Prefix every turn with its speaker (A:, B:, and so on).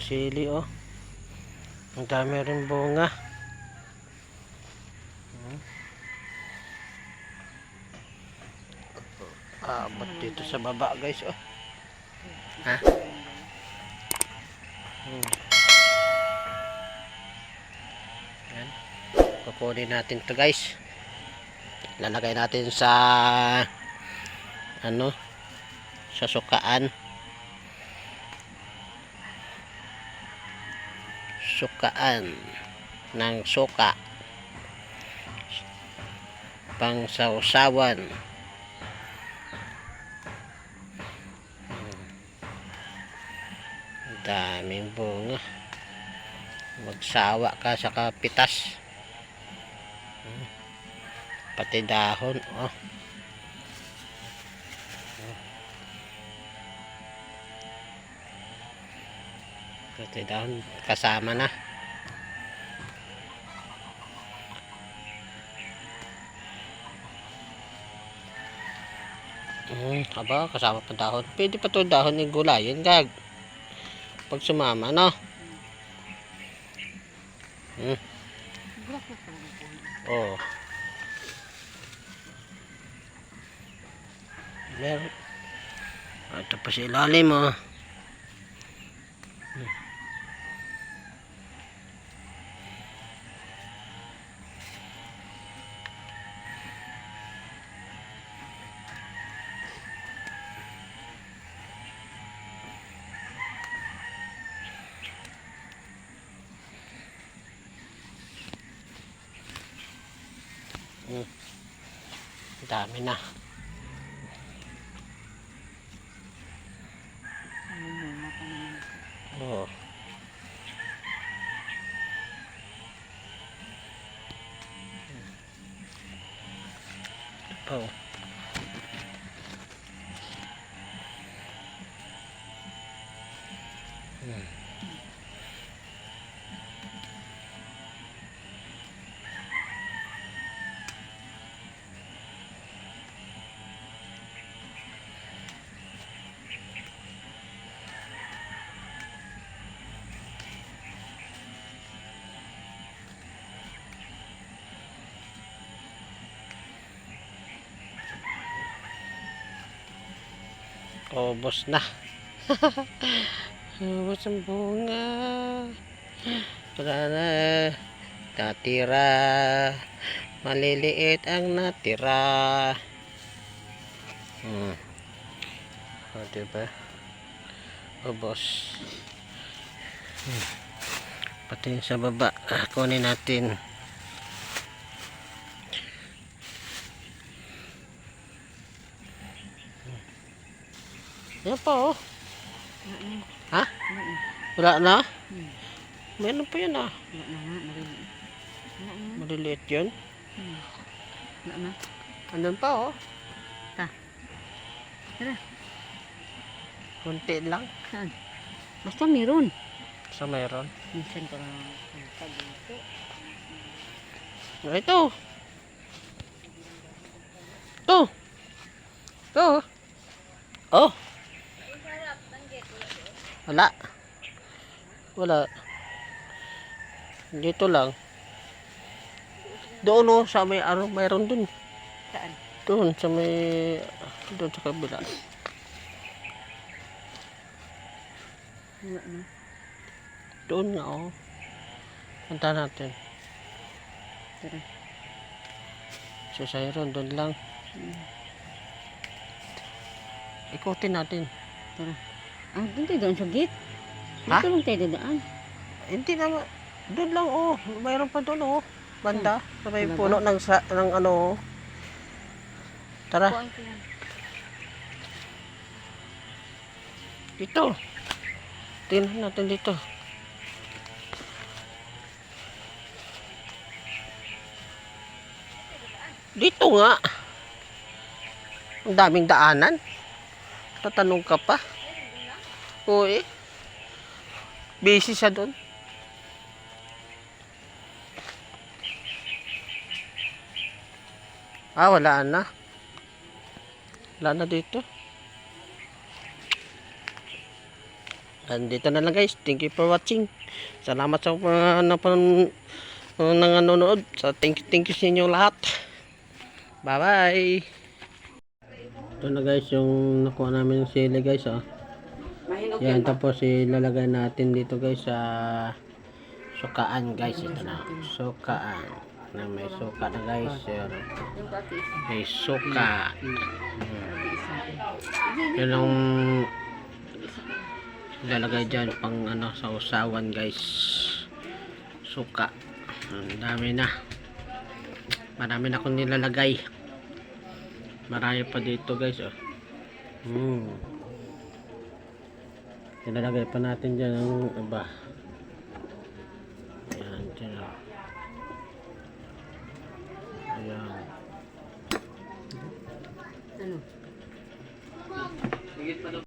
A: sili oh. Ang dami rin bunga. Abot dito sa baba guys oh. Ha? Yan. Kukunin natin to guys. Lalagay natin sa ano, sa sukaan. Sukaan ng suka. Pang sausawan. Daming bunga. Magsawa ka sa kapitas. Pati dahon oh. Pati dahon kasama na. Aba, kasama pa dahon. Pwede pa to dahon ng gulayin gag. Pag sumama no. Oh. Meron. Ito pa sa ilalim oh. Dami na. Oh. Oh. Ubos na. Ubos ang bunga. Wala na. Natira. Maliliit ang natira. O, diba? Ubos. Pati sa baba. Kunin natin. Yan pa oh. Ha? Wala na? Meron pa yun ah. Maliliit yun. Andun pa oh.
B: Tara.
A: Kunti lang.
B: Saan? Basta meron.
A: Basta meron.
B: Minsan ko na dito.
A: Ito. Ito. Ito. Oh. Wala. Wala. Dito lang. Doon oh, sa may araw, mayroon dun.
B: Saan?
A: Doon, sa may, doon sa kabila.
B: Wala na.
A: Doon nga oh. Punta natin.
B: Tara.
A: Sa Sayron, doon lang. Ikutin natin.
B: Tara. Ah, doon tayo doon sa gate.
A: Ha?
B: Dito lang tayo dadaan.
A: Hindi naman. Doon lang oh. Mayroon pa doon oh. Banda. Sa may
B: Ano ba?
A: puno ng ano oh. Tara.
B: Kuhaan ko yan.
A: Dito. Tingnan natin dito. Dito nga. Ang daming daanan. Tatanong ka pa. Oo eh. Busy siya doon. Ah, wala na. Wala na dito. Andito na lang guys. Thank you for watching. Salamat sa nanonood. So thank you sa inyo lahat. Bye bye. Ito na guys yung nakuha namin ng sili guys. Oh.
B: Mahinog
A: Yan, tapos ilalagay natin dito guys sa sukaan guys. Ito na. Sukaan. Na may suka na guys.
B: Yung kaki isa.
A: May suka. Yan ang ilalagay dyan pang ano sa usawan guys. Suka. Ang dami na. Marami na akong nilalagay. Marami pa dito guys. Oh. Ilalagay pa natin dyan ang iba. Ayan, dyan. Oh. Ayan.
B: Ano?